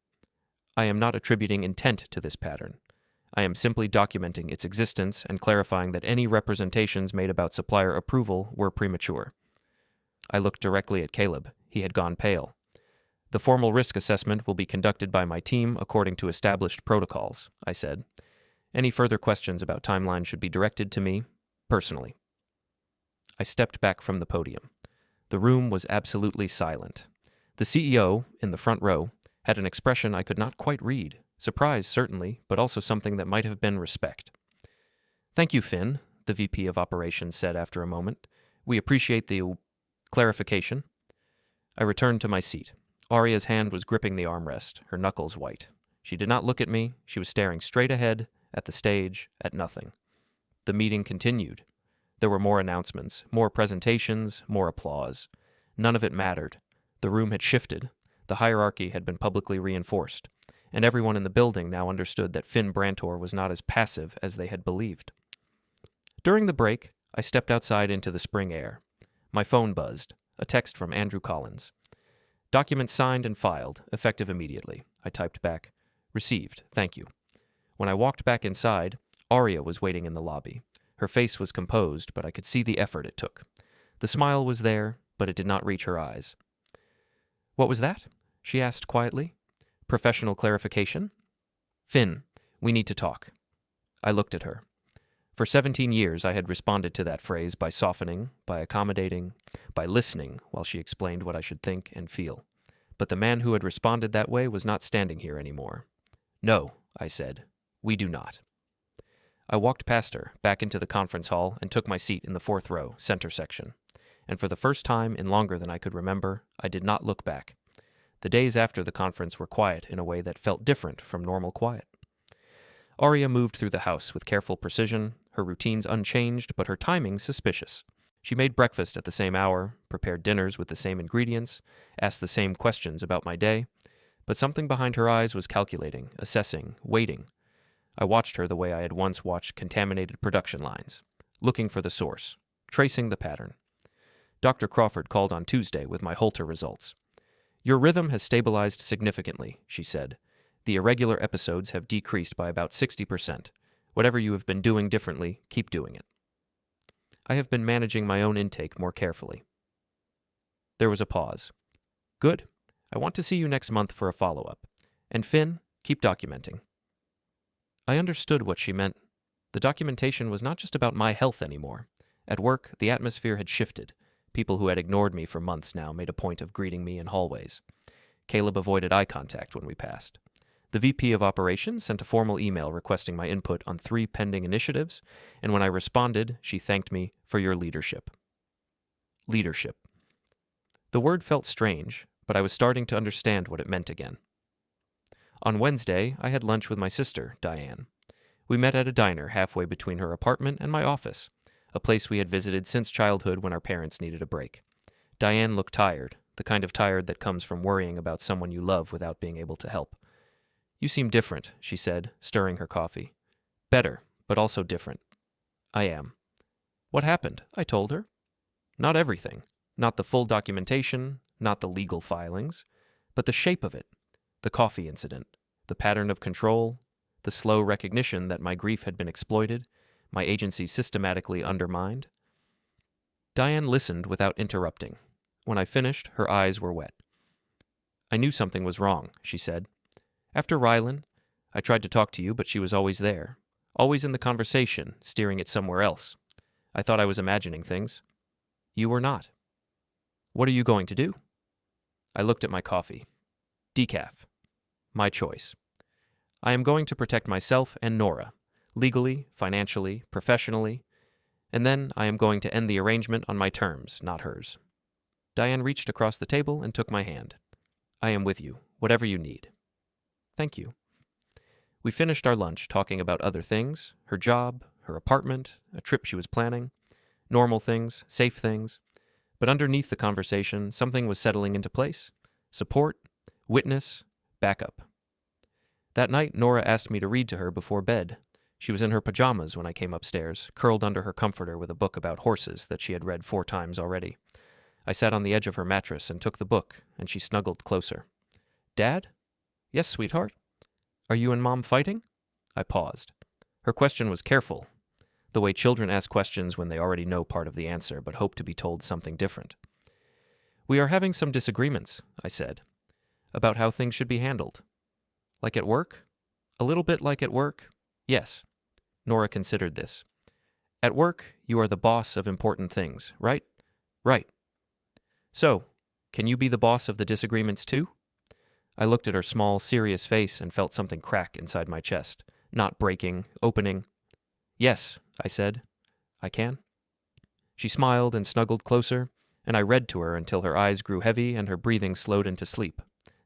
I am not attributing intent to this pattern. I am simply documenting its existence and clarifying that any representations made about supplier approval were premature. I looked directly at Caleb. He had gone pale. "The formal risk assessment will be conducted by my team according to established protocols," I said. "Any further questions about timeline should be directed to me, personally." I stepped back from the podium. The room was absolutely silent. The CEO, in the front row, had an expression I could not quite read. Surprise, certainly, but also something that might have been respect. "Thank you, Finn," the VP of Operations said after a moment. "We appreciate the clarification." I returned to my seat. Aria's hand was gripping the armrest, her knuckles white. She did not look at me. She was staring straight ahead, at the stage, at nothing. The meeting continued. There were more announcements, more presentations, more applause. None of it mattered. The room had shifted. The hierarchy had been publicly reinforced, and everyone in the building now understood that Finn Brantor was not as passive as they had believed. During the break, I stepped outside into the spring air. My phone buzzed, a text from Andrew Collins. Documents signed and filed, effective immediately. I typed back, "Received, thank you." When I walked back inside, Aria was waiting in the lobby. Her face was composed, but I could see the effort it took. The smile was there, but it did not reach her eyes. "What was that?" she asked quietly. "Professional clarification?" "Finn, we need to talk." I looked at her. For 17 years, I had responded to that phrase by softening, by accommodating, by listening while she explained what I should think and feel. But the man who had responded that way was not standing here anymore. "No," I said, "we do not." I walked past her, back into the conference hall, and took my seat in the 4th row, center section. And for the first time in longer than I could remember, I did not look back. The days after the conference were quiet in a way that felt different from normal quiet. Aria moved through the house with careful precision, her routines unchanged, but her timing suspicious. She made breakfast at the same hour, prepared dinners with the same ingredients, asked the same questions about my day, but something behind her eyes was calculating, assessing, waiting. I watched her the way I had once watched contaminated production lines, looking for the source, tracing the pattern. Dr. Crawford called on Tuesday with my Holter results. "Your rhythm has stabilized significantly," she said. "The irregular episodes have decreased by about 60%. Whatever you have been doing differently, keep doing it." I have been managing my own intake more carefully. There was a pause. "Good. I want to see you next month for a follow-up. And Finn, keep documenting." I understood what she meant. The documentation was not just about my health anymore. At work, the atmosphere had shifted. People who had ignored me for months now made a point of greeting me in hallways. Caleb avoided eye contact when we passed. The VP of Operations sent a formal email requesting my input on 3 pending initiatives, and when I responded, she thanked me for your leadership. Leadership. The word felt strange, but I was starting to understand what it meant again. On Wednesday, I had lunch with my sister, Diane. We met at a diner halfway between her apartment and my office, a place we had visited since childhood when our parents needed a break. Diane looked tired, the kind of tired that comes from worrying about someone you love without being able to help. "You seem different," she said, stirring her coffee. "Better, but also different." "I am." "What happened?" I told her. Not everything, not the full documentation, not the legal filings, but the shape of it. The coffee incident, the pattern of control, the slow recognition that my grief had been exploited, my agency systematically undermined. Diane listened without interrupting. When I finished, her eyes were wet. "I knew something was wrong," she said. "After Rylan, I tried to talk to you, but she was always there, always in the conversation, steering it somewhere else. I thought I was imagining things. You were not. What are you going to do?" I looked at my coffee. Decaf. My choice. I am going to protect myself and Nora, legally, financially, professionally, and then I am going to end the arrangement on my terms, not hers. Diane reached across the table and took my hand. "I am with you, whatever you need." "Thank you." We finished our lunch talking about other things, her job, her apartment, a trip she was planning, normal things, safe things, but underneath the conversation, something was settling into place. Support, witness, backup. That night, Nora asked me to read to her before bed. She was in her pajamas when I came upstairs, curled under her comforter with a book about horses that she had read 4 times already. I sat on the edge of her mattress and took the book, and she snuggled closer. "Dad?" "Yes, sweetheart." "Are you and Mom fighting?" I paused. Her question was careful, the way children ask questions when they already know part of the answer but hope to be told something different. "We are having some disagreements," I said, "about how things should be handled." "Like at work?" "A little bit like at work. Yes." Nora considered this. "At work, you are the boss of important things, right?" "Right." "So, can you be the boss of the disagreements too?" I looked at her small, serious face and felt something crack inside my chest, not breaking, opening. "Yes," I said. "I can." She smiled and snuggled closer, and I read to her until her eyes grew heavy and her breathing slowed into sleep.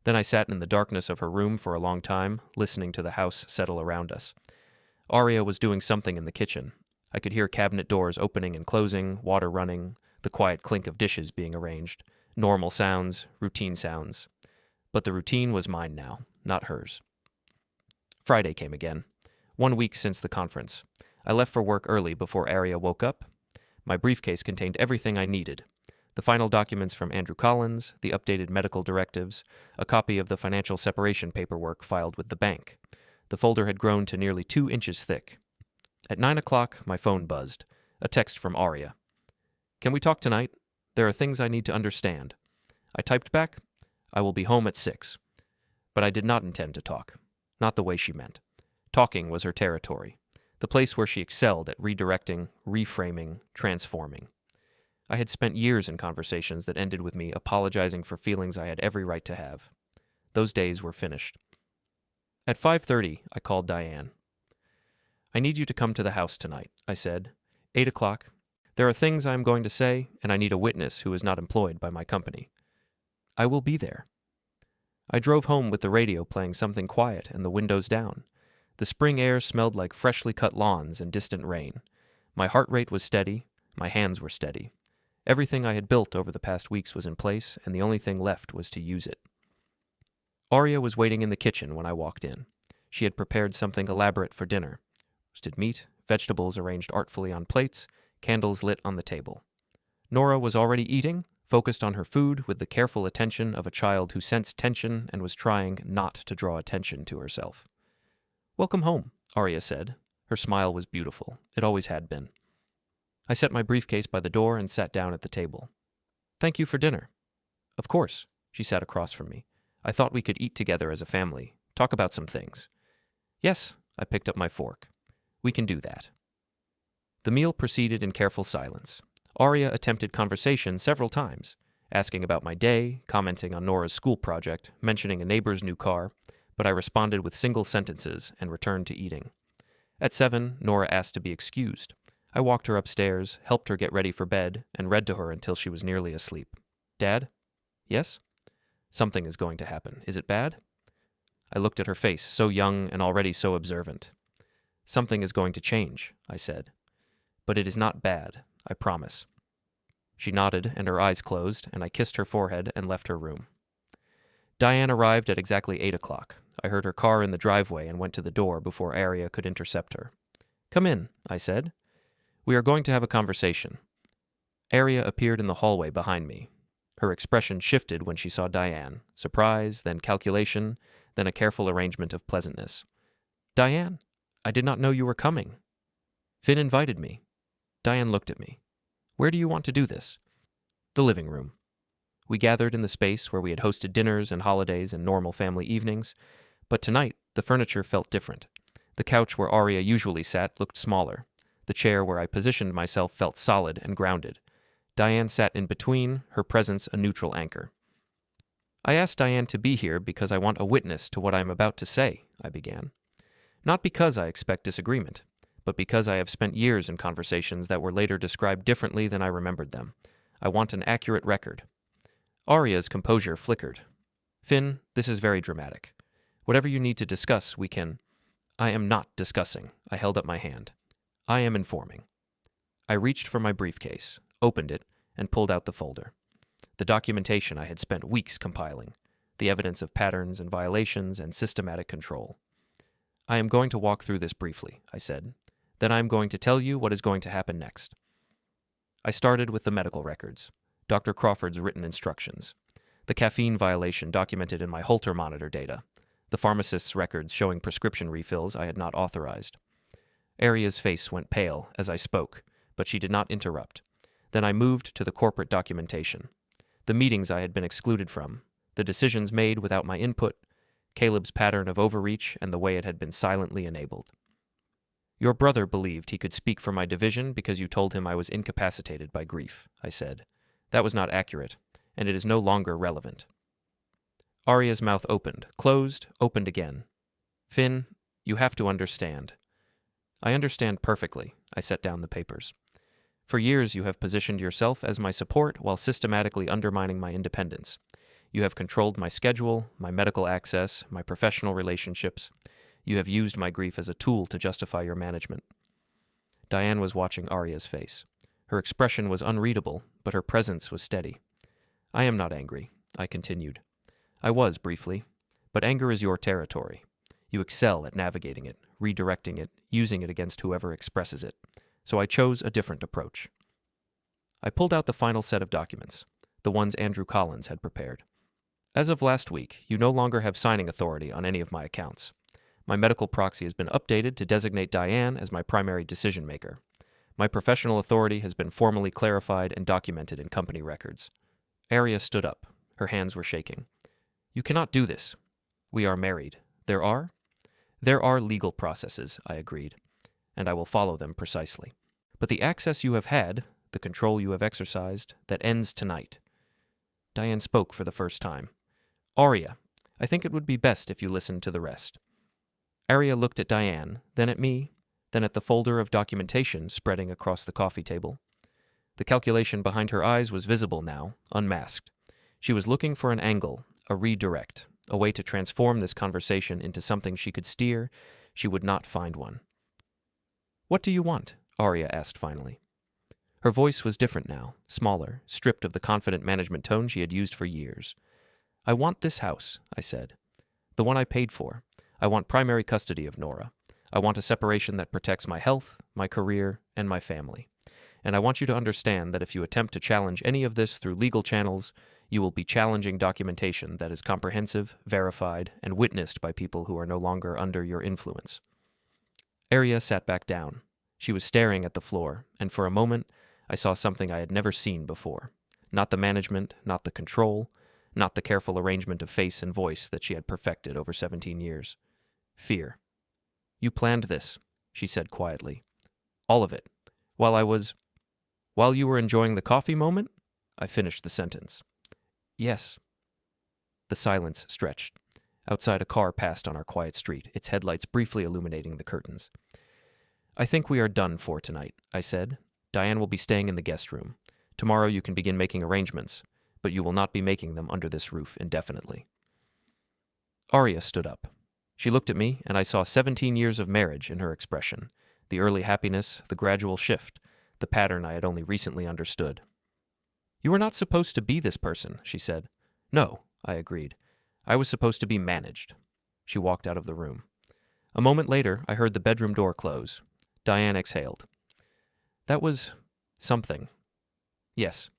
Then I sat in the darkness of her room for a long time, listening to the house settle around us. Aria was doing something in the kitchen. I could hear cabinet doors opening and closing, water running, the quiet clink of dishes being arranged. Normal sounds, routine sounds. But the routine was mine now, not hers. Friday came again. 1 week since the conference. I left for work early before Aria woke up. My briefcase contained everything I needed. The final documents from Andrew Collins, the updated medical directives, a copy of the financial separation paperwork filed with the bank. The folder had grown to nearly 2 inches thick. At 9 o'clock, my phone buzzed. A text from Aria. "Can we talk tonight? There are things I need to understand." I typed back, "I will be home at 6. But I did not intend to talk. Not the way she meant. Talking was her territory. The place where she excelled at redirecting, reframing, transforming. I had spent years in conversations that ended with me apologizing for feelings I had every right to have. Those days were finished. At 5:30, I called Diane. "I need you to come to the house tonight," I said. 8 o'clock. "There are things I am going to say, and I need a witness who is not employed by my company." "I will be there." I drove home with the radio playing something quiet and the windows down. The spring air smelled like freshly cut lawns and distant rain. My heart rate was steady. My hands were steady. Everything I had built over the past weeks was in place, and the only thing left was to use it. Aria was waiting in the kitchen when I walked in. She had prepared something elaborate for dinner. Roasted meat, vegetables arranged artfully on plates, candles lit on the table. Nora was already eating, focused on her food with the careful attention of a child who sensed tension and was trying not to draw attention to herself. "Welcome home," Aria said. Her smile was beautiful. It always had been. I set my briefcase by the door and sat down at the table. "Thank you for dinner." "Of course." She sat across from me. "I thought we could eat together as a family, talk about some things." "Yes," I picked up my fork. "We can do that." The meal proceeded in careful silence. Aria attempted conversation several times, asking about my day, commenting on Nora's school project, mentioning a neighbor's new car, but I responded with single sentences and returned to eating. At 7, Nora asked to be excused. I walked her upstairs, helped her get ready for bed, and read to her until she was nearly asleep. "Dad?" "Yes?" "Something is going to happen. Is it bad?" I looked at her face, so young and already so observant. "Something is going to change," I said. "But it is not bad, I promise." She nodded, and her eyes closed, and I kissed her forehead and left her room. Diane arrived at exactly 8 o'clock. I heard her car in the driveway and went to the door before Aria could intercept her. "Come in," I said. "We are going to have a conversation." Aria appeared in the hallway behind me. Her expression shifted when she saw Diane. Surprise, then calculation, then a careful arrangement of pleasantness. "Diane, I did not know you were coming." "Finn invited me." Diane looked at me. "Where do you want to do this?" "The living room." We gathered in the space where we had hosted dinners and holidays and normal family evenings, but tonight the furniture felt different. The couch where Aria usually sat looked smaller. The chair where I positioned myself felt solid and grounded. Diane sat in between, her presence a neutral anchor. "I asked Diane to be here because I want a witness to what I am about to say," I began. "Not because I expect disagreement, but because I have spent years in conversations that were later described differently than I remembered them. I want an accurate record." Aria's composure flickered. "Finn, this is very dramatic. Whatever you need to discuss, we can—" "I am not discussing," I held up my hand. "I am informing." I reached for my briefcase, opened it, and pulled out the folder. The documentation I had spent weeks compiling, the evidence of patterns and violations and systematic control. "I am going to walk through this briefly," I said. "Then I am going to tell you what is going to happen next." I started with the medical records, Dr. Crawford's written instructions, the caffeine violation documented in my Holter monitor data, the pharmacist's records showing prescription refills I had not authorized. Aria's face went pale as I spoke, but she did not interrupt. Then I moved to the corporate documentation, the meetings I had been excluded from, the decisions made without my input, Caleb's pattern of overreach, and the way it had been silently enabled. "Your brother believed he could speak for my division because you told him I was incapacitated by grief," I said. "That was not accurate, and it is no longer relevant." Aria's mouth opened, closed, opened again. "Finn, you have to understand." "I understand perfectly." I set down the papers. "For years you have positioned yourself as my support while systematically undermining my independence. You have controlled my schedule, my medical access, my professional relationships. You have used my grief as a tool to justify your management." Diane was watching Aria's face. Her expression was unreadable, but her presence was steady. "I am not angry," I continued. "I was, briefly. But anger is your territory. You excel at navigating it, redirecting it, using it against whoever expresses it. So I chose a different approach." I pulled out the final set of documents, the ones Andrew Collins had prepared. "As of last week, you no longer have signing authority on any of my accounts. My medical proxy has been updated to designate Diane as my primary decision-maker. My professional authority has been formally clarified and documented in company records." Aria stood up. Her hands were shaking. "You cannot do this. We are married. There are?" "There are legal processes," I agreed, "and I will follow them precisely. But the access you have had, the control you have exercised, that ends tonight." Diane spoke for the first time. "Aria, I think it would be best if you listened to the rest." Aria looked at Diane, then at me, then at the folder of documentation spreading across the coffee table. The calculation behind her eyes was visible now, unmasked. She was looking for an angle, a redirect, a way to transform this conversation into something she could steer. She would not find one. "What do you want?" Aria asked finally. Her voice was different now, smaller, stripped of the confident management tone she had used for years. "I want this house," I said. "The one I paid for. I want primary custody of Nora. I want a separation that protects my health, my career, and my family. And I want you to understand that if you attempt to challenge any of this through legal channels, you will be challenging documentation that is comprehensive, verified, and witnessed by people who are no longer under your influence." Aria sat back down. She was staring at the floor, and for a moment, I saw something I had never seen before. Not the management, not the control, not the careful arrangement of face and voice that she had perfected over 17 years. Fear. "You planned this," she said quietly. "All of it. While you were enjoying the coffee moment?" I finished the sentence. "Yes." The silence stretched. Outside, a car passed on our quiet street, its headlights briefly illuminating the curtains. "I think we are done for tonight," I said. "Diane will be staying in the guest room. Tomorrow you can begin making arrangements, but you will not be making them under this roof indefinitely." Aria stood up. She looked at me, and I saw 17 years of marriage in her expression, the early happiness, the gradual shift, the pattern I had only recently understood. "You were not supposed to be this person," she said. "No," I agreed. "I was supposed to be managed." She walked out of the room. A moment later, I heard the bedroom door close. Diane exhaled. "That was something." "Yes."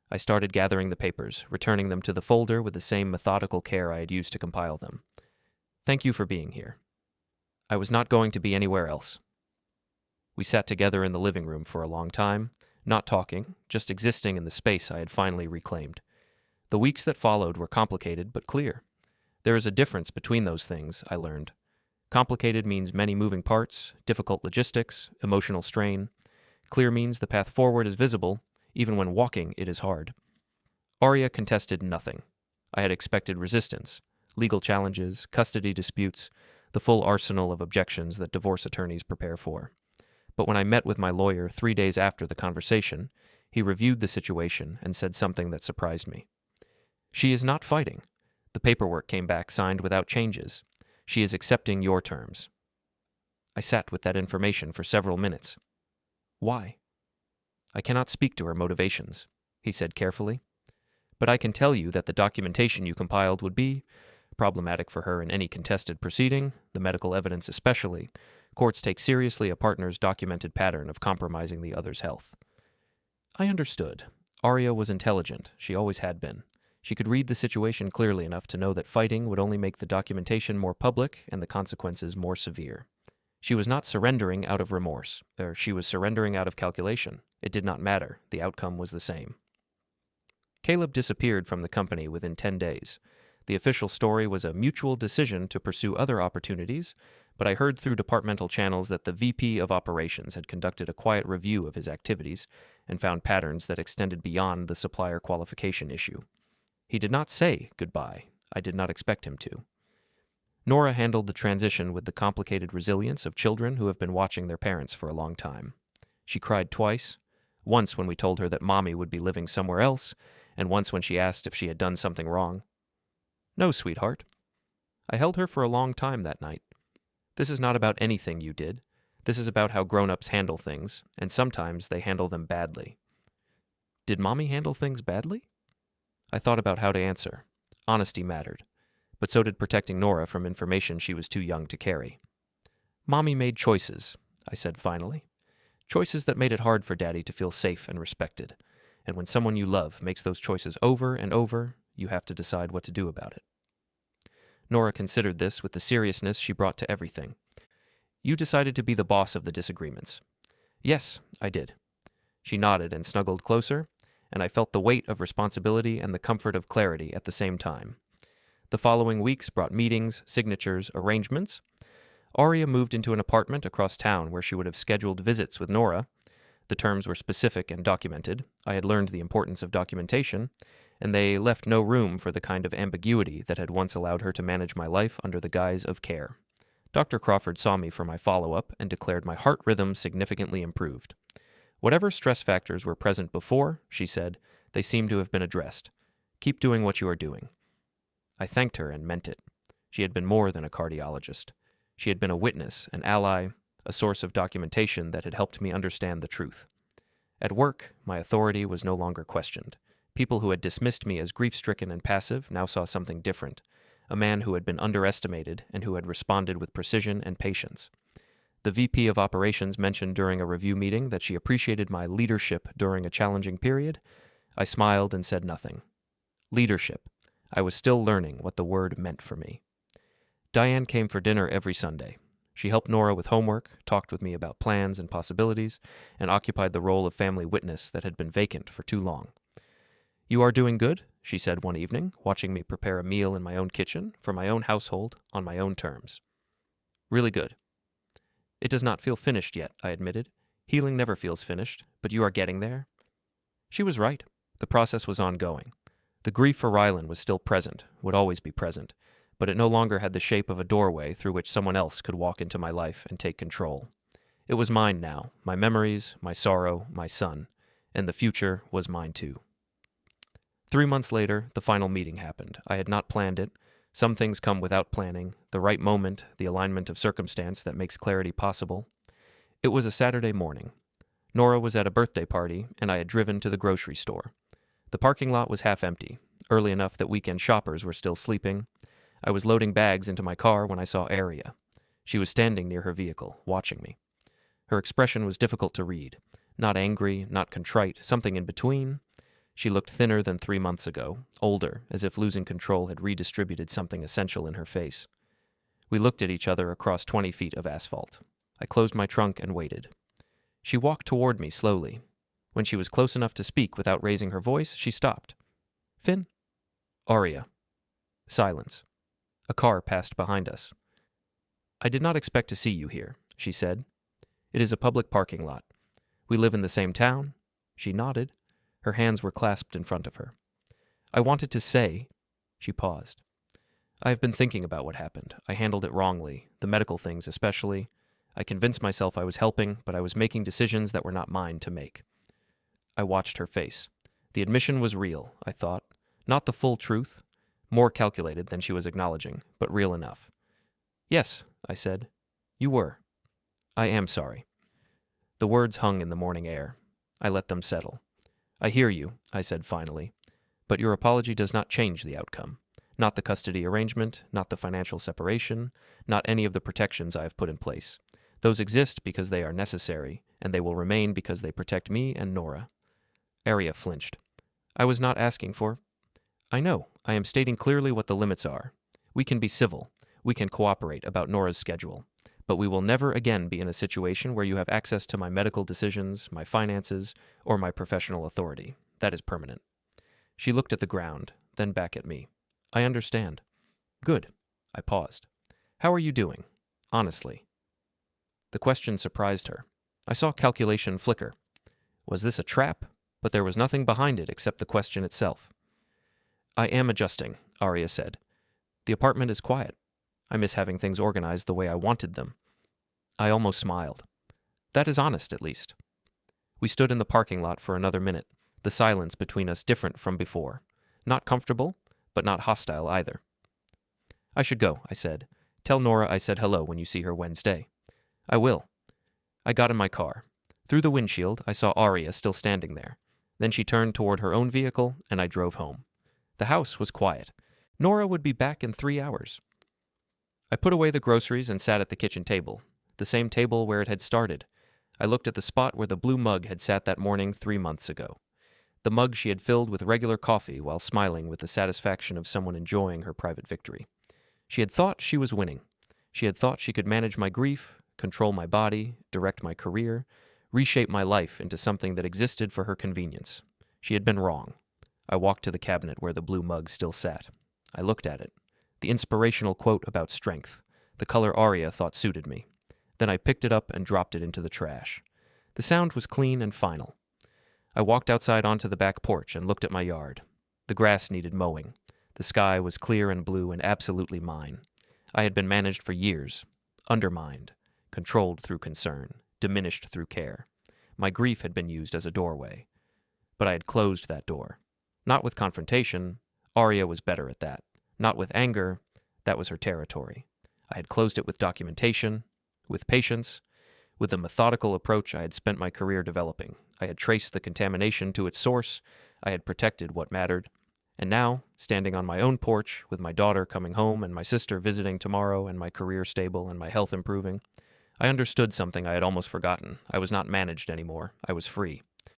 I started gathering the papers, returning them to the folder with the same methodical care I had used to compile them. "Thank you for being here. I was not going to be anywhere else." We sat together in the living room for a long time, not talking, just existing in the space I had finally reclaimed. The weeks that followed were complicated but clear. There is a difference between those things, I learned. Complicated means many moving parts, difficult logistics, emotional strain. Clear means the path forward is visible, even when walking it is hard. Aria contested nothing. I had expected resistance, legal challenges, custody disputes, the full arsenal of objections that divorce attorneys prepare for. But when I met with my lawyer 3 days after the conversation, he reviewed the situation and said something that surprised me. "She is not fighting. The paperwork came back signed without changes. She is accepting your terms." I sat with that information for several minutes. "Why?" "I cannot speak to her motivations," he said carefully. "But I can tell you that the documentation you compiled would be problematic for her in any contested proceeding, the medical evidence especially. Courts take seriously a partner's documented pattern of compromising the other's health." I understood. Aria was intelligent. She always had been. She could read the situation clearly enough to know that fighting would only make the documentation more public and the consequences more severe. She was not surrendering out of remorse, or she was surrendering out of calculation. It did not matter. The outcome was the same. Caleb disappeared from the company within 10 days. The official story was a mutual decision to pursue other opportunities, but I heard through departmental channels that the VP of Operations had conducted a quiet review of his activities and found patterns that extended beyond the supplier qualification issue. He did not say goodbye. I did not expect him to. Nora handled the transition with the complicated resilience of children who have been watching their parents for a long time. She cried twice, once when we told her that Mommy would be living somewhere else, and once when she asked if she had done something wrong. "No, sweetheart." I held her for a long time that night. "This is not about anything you did. This is about how grown-ups handle things, and sometimes they handle them badly." Did Mommy handle things badly? I thought about how to answer. Honesty mattered, but so did protecting Nora from information she was too young to carry. "Mommy made choices," I said finally. "Choices that made it hard for Daddy to feel safe and respected. And when someone you love makes those choices over and over, you have to decide what to do about it." Nora considered this with the seriousness she brought to everything. "You decided to be the boss of the disagreements." "Yes, I did." She nodded and snuggled closer, and I felt the weight of responsibility and the comfort of clarity at the same time. The following weeks brought meetings, signatures, arrangements. Aria moved into an apartment across town where she would have scheduled visits with Nora. The terms were specific and documented. I had learned the importance of documentation, and they left no room for the kind of ambiguity that had once allowed her to manage my life under the guise of care. Dr. Crawford saw me for my follow-up and declared my heart rhythm significantly improved. "Whatever stress factors were present before," she said, "they seem to have been addressed. Keep doing what you are doing." I thanked her and meant it. She had been more than a cardiologist. She had been a witness, an ally, a source of documentation that had helped me understand the truth. At work, my authority was no longer questioned. People who had dismissed me as grief-stricken and passive now saw something different, a man who had been underestimated and who had responded with precision and patience. The VP of Operations mentioned during a review meeting that she appreciated my leadership during a challenging period. I smiled and said nothing. Leadership. I was still learning what the word meant for me. Diane came for dinner every Sunday. She helped Nora with homework, talked with me about plans and possibilities, and occupied the role of family witness that had been vacant for too long. "You are doing good," she said one evening, watching me prepare a meal in my own kitchen, for my own household, on my own terms. "Really good." "It does not feel finished yet," I admitted. "Healing never feels finished, but you are getting there." She was right. The process was ongoing. The grief for Rylan was still present, would always be present, but it no longer had the shape of a doorway through which someone else could walk into my life and take control. It was mine now, my memories, my sorrow, my son, and the future was mine too. 3 months later, the final meeting happened. I had not planned it. Some things come without planning, the right moment, the alignment of circumstance that makes clarity possible. It was a Saturday morning. Nora was at a birthday party, and I had driven to the grocery store. The parking lot was half empty, early enough that weekend shoppers were still sleeping. I was loading bags into my car when I saw Aria. She was standing near her vehicle, watching me. Her expression was difficult to read. Not angry, not contrite, something in between. She looked thinner than 3 months ago, older, as if losing control had redistributed something essential in her face. We looked at each other across 20 feet of asphalt. I closed my trunk and waited. She walked toward me slowly. When she was close enough to speak without raising her voice, she stopped. "Finn?" "Aria." Silence. A car passed behind us. "I did not expect to see you here," she said. "It is a public parking lot. We live in the same town." She nodded. Her hands were clasped in front of her. "I wanted to say—" She paused. "I have been thinking about what happened. I handled it wrongly, the medical things especially. I convinced myself I was helping, but I was making decisions that were not mine to make." I watched her face. The admission was real, I thought. Not the full truth. More calculated than she was acknowledging, but real enough. "Yes," I said. "You were." "I am sorry." The words hung in the morning air. I let them settle. "I hear you," I said finally, "but your apology does not change the outcome. Not the custody arrangement, not the financial separation, not any of the protections I have put in place. Those exist because they are necessary, and they will remain because they protect me and Nora." Aria flinched. "I was not asking for—" "I know. I am stating clearly what the limits are. We can be civil. We can cooperate about Nora's schedule. But we will never again be in a situation where you have access to my medical decisions, my finances, or my professional authority. That is permanent." She looked at the ground, then back at me. "I understand." "Good." I paused. "How are you doing? Honestly." The question surprised her. I saw calculation flicker. Was this a trap? But there was nothing behind it except the question itself. "I am adjusting," Aria said. "The apartment is quiet. I miss having things organized the way I wanted them." I almost smiled. That is honest, at least. We stood in the parking lot for another minute. the silence between us different from before. Not comfortable, but not hostile either. "I should go," I said. "Tell Nora I said hello when you see her Wednesday." "I will." I got in my car. Through the windshield, I saw Aria still standing there. Then she turned toward her own vehicle, and I drove home. The house was quiet. Nora would be back in 3 hours. I put away the groceries and sat at the kitchen table, the same table where it had started. I looked at the spot where the blue mug had sat that morning 3 months ago. The mug she had filled with regular coffee while smiling with the satisfaction of someone enjoying her private victory. She had thought she was winning. She had thought she could manage my grief, control my body, direct my career, reshape my life into something that existed for her convenience. She had been wrong. I walked to the cabinet where the blue mug still sat. I looked at it. The inspirational quote about strength, the color Aria thought suited me. Then I picked it up and dropped it into the trash. The sound was clean and final. I walked outside onto the back porch and looked at my yard. The grass needed mowing. The sky was clear and blue and absolutely mine. I had been managed for years, undermined, controlled through concern, diminished through care. My grief had been used as a doorway. But I had closed that door. Not with confrontation. Aria was better at that. Not with anger. That was her territory. I had closed it with documentation, with patience, with the methodical approach I had spent my career developing. I had traced the contamination to its source. I had protected what mattered. And now, standing on my own porch, with my daughter coming home and my sister visiting tomorrow and my career stable and my health improving, I understood something I had almost forgotten. I was not managed anymore. I was free.